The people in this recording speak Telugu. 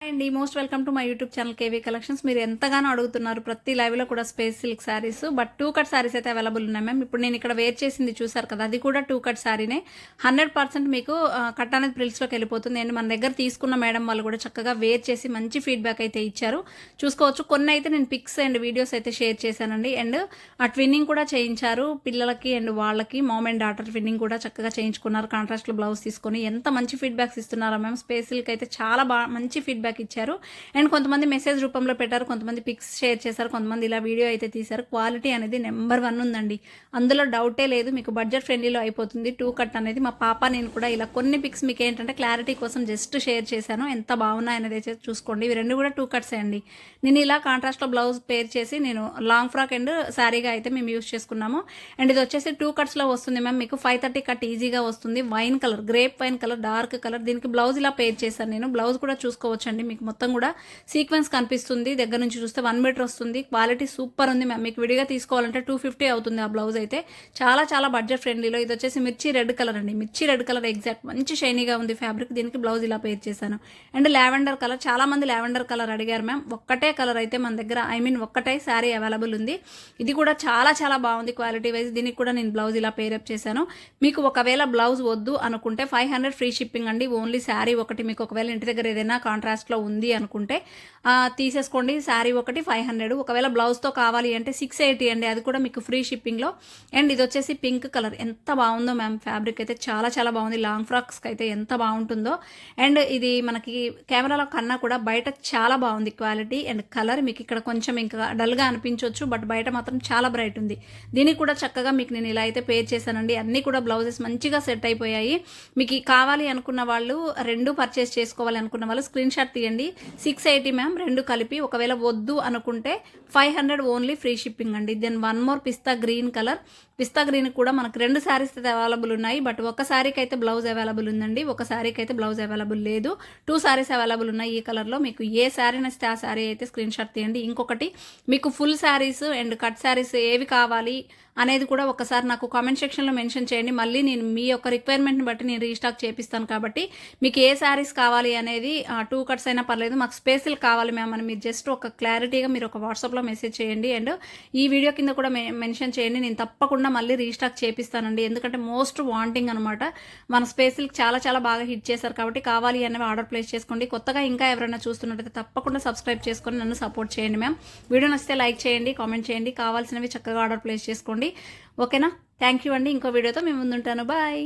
అండి most welcome to my YouTube channel KV collections. మీరు ఎంతగానో అడుగుతున్నారు ప్రతి లైవ్లో కూడా space silk saris, but 2 cut saris అయితే అవైలబుల్ ఉన్నాయి మ్యామ్. ఇప్పుడు నేను ఇక్కడ వేర్ చేసింది చూసారు కదా, అది కూడా 2 కట్ శారీనే. 100% మీకు కట్ అనేది ప్రిల్స్లోకి వెళ్ళిపోతుంది. అండ్ మన దగ్గర తీసుకున్న మేడం వాళ్ళు కూడా చక్కగా వేర్ చేసి మంచి ఫీడ్బ్యాక్ అయితే ఇచ్చారు. చూసుకోవచ్చు. కొన్ని అయితే నేను పిక్స్ అండ్ వీడియోస్ అయితే షేర్ చేశానండి. అండ్ ఆ ట్విన్నింగ్ కూడా చేయించారు పిల్లలకి అండ్ వాళ్ళకి. మామ్ అండ్ డాటర్ ట్విన్నింగ్ కూడా చక్కగా చేయించుకున్నారు. కాంట్రాస్ట్లో బ్లౌజ్ తీసుకొని ఎంత మంచి ఫీడ్బ్యాక్స్ ఇస్తున్నారా మ్యామ్. స్పేస్ సిల్క్ అయితే చాలా మంచి ఫీడ్బ్యాక్ ఇచ్చారు. అండ్ కొంతమంది మెసేజ్ రూపంలో పెట్టారు, కొంతమంది పిక్స్ షేర్ చేశారు, కొంతమంది ఇలా వీడియో అయితే తీశారు. క్వాలిటీ అనేది నెంబర్ 1 ఉందండి, అందులో డౌటే లేదు. మీకు బడ్జెట్ ఫ్రెండ్లీలో అయిపోతుంది 2 కట్ అనేది. మా పాప నేను కూడా ఇలా కొన్ని పిక్స్ మీకు ఏంటంటే క్లారిటీ కోసం జస్ట్ షేర్ చేశాను. ఎంత బాగున్నాయి అనేది అయితే చూసుకోండి. ఇవి రెండు కూడా 2 కట్స్ అండి. నేను ఇలా కాంట్రాస్ట్లో బ్లౌజ్ పేర్ చేసి నేను లాంగ్ ఫ్రాక్ అండ్ శారీగా అయితే మేము యూస్ చేసుకున్నాము. అండ్ ఇది వచ్చేసి 2 కట్స్లో వస్తుంది మ్యామ్. మీకు 530 కట్ ఈజీగా వస్తుంది. Wine colour, grape wine colour, dark colour. దీనికి బ్లౌజ్ ఇలా పేర్ చేశాను నేను. బ్లౌజ్ కూడా చూసుకోవచ్చండి. మీకు మొత్తం కూడా సీక్వెన్స్ కనిపిస్తుంది. దగ్గర నుంచి చూస్తే 1 మీటర్ వస్తుంది. క్వాలిటీ సూపర్ ఉంది మ్యామ్. మీకు విడిగా తీసుకోవాలంటే 250 అవుతుంది ఆ బ్లౌజ్ అయితే. చాలా చాలా బడ్జెట్ ఫ్రెండ్లీలో. ఇది వచ్చేసి మిర్చి రెడ్ కలర్ అండి. మిర్చి రెడ్ కలర్ ఎగ్జాక్ట్ మంచి షైనీగా ఉంది ఫ్యాబ్రిక్. దీనికి బ్లౌజ్ ఇలా పేర్ చేశాను. అండ్ లావెండర్ కలర్, చాలా మంది లావెండర్ కలర్ అడిగారు మ్యామ్. ఒక్కటే కలర్ అయితే మన దగ్గర ఒక్కటే శారీ అవైలబుల్ ఉంది. ఇది కూడా చాలా చాలా బాగుంది క్వాలిటీ వైజ్. దీనికి కూడా నేను బ్లౌజ్ ఇలా పేరప్ చేశాను. మీకు ఒకవేళ బ్లౌజ్ వద్దు అనుకుంటే 500 ఫ్రీ షిప్పింగ్ అండి. ఓన్లీ శారీ ఒకటి మీకు ఒకవేళ ఇంటి దగ్గర ఏదైనా కాంట్రాస్ట్లో ఉంది అనుకుంటే తీసేసుకోండి. శారీ ఒకటి 500. ఒకవేళ బ్లౌజ్తో కావాలి అంటే 680 అండి. అది కూడా మీకు ఫ్రీ షిప్పింగ్లో. అండ్ ఇది వచ్చేసి పింక్ కలర్. ఎంత బాగుందో మ్యామ్. ఫ్యాబ్రిక్ అయితే చాలా చాలా బాగుంది. లాంగ్ ఫ్రాక్స్కి అయితే ఎంత బాగుంటుందో. అండ్ ఇది మనకి కెమెరాలో కన్నా కూడా బయట చాలా బాగుంది క్వాలిటీ అండ్ కలర్. మీకు ఇక్కడ కొంచెం ఇంకా డల్గా అనిపించవచ్చు, బట్ బయట మాత్రం చాలా బ్రైట్ ఉంది. దీనికి కూడా చక్కగా మీకు నేను ఇలా అయితే పేర్ చేశానండి. అన్నీ కూడా బ్లౌజెస్ మంచిగా సెట్ అయిపోయాయి. మీకు కావాలి అనుకున్న వాళ్ళు, రెండు పర్చేస్ చేసుకోవాలి అనుకున్న వాళ్ళు స్క్రీన్ షాట్ తీయండి. 680 మ్యామ్, రెండు కలిపి. ఒకవేళ వద్దు అనుకుంటే 500 ఓన్లీ ఫ్రీ షిప్పింగ్ అండి. దెన్ 1 మోర్ పిస్తా గ్రీన్ కలర్. పిస్తా గ్రీన్ కూడా మనకు 2 శారీస్ అయితే అవైలబుల్ ఉన్నాయి, బట్ ఒక శారీకి అయితే బ్లౌజ్ అవైలబుల్ ఉందండి, ఒక శారీకి అయితే బ్లౌజ్ అవైలబుల్ లేదు. 2 శారీస్ అవైలబుల్ ఉన్నాయి ఈ కలర్లో. మీకు ఏ శారీ నచ్చితే ఆ శారీ అయితే స్క్రీన్ షాట్ తీయండి. ఇంకొకటి, మీకు full saris and cut saris ఏవి కావాలి అనేది కూడా ఒకసారి నాకు కామెంట్ సెక్షన్లో మెన్షన్ చేయండి. మళ్ళీ నేను మీ యొక్క రిక్వైర్మెంట్ని బట్టి నేను రీస్టాక్ చేపిస్తాను. కాబట్టి మీకు ఏ శారీస్ కావాలి అనేది 2 కట్స్ అయినా పర్లేదు, మాకు స్పేసిల్ కావాలి మ్యామ్ అని మీరు జస్ట్ ఒక క్లారిటీగా మీరు ఒక వాట్సాప్లో మెసేజ్ చేయండి. అండ్ ఈ వీడియో కింద కూడా మెన్షన్ చేయండి. నేను తప్పకుండా మళ్ళీ రీస్టాక్ చేపిస్తానండి. ఎందుకంటే మోస్ట్ వాంటింగ్ అనమాట. మన స్పేసిల్కి చాలా చాలా బాగా హిట్ చేశారు. కాబట్టి కావాలి అనేవి ఆర్డర్ ప్లేస్ చేసుకోండి. కొత్తగా ఇంకా ఎవరైనా చూస్తున్నట్టయితే తప్పకుండా సబ్స్క్రైబ్ చేసుకొని నన్ను సపోర్ట్ చేయండి మ్యామ్. వీడియో నచ్చితే లైక్ చేయండి, కామెంట్ చేయండి. కావాల్సినవి చక్కగా ఆర్డర్ ప్లేస్ చేసుకోండి. ఓకేనా? థ్యాంక్ యూ అండి. ఇంకో వీడియోతో మేము ముందుంటాను. బాయ్.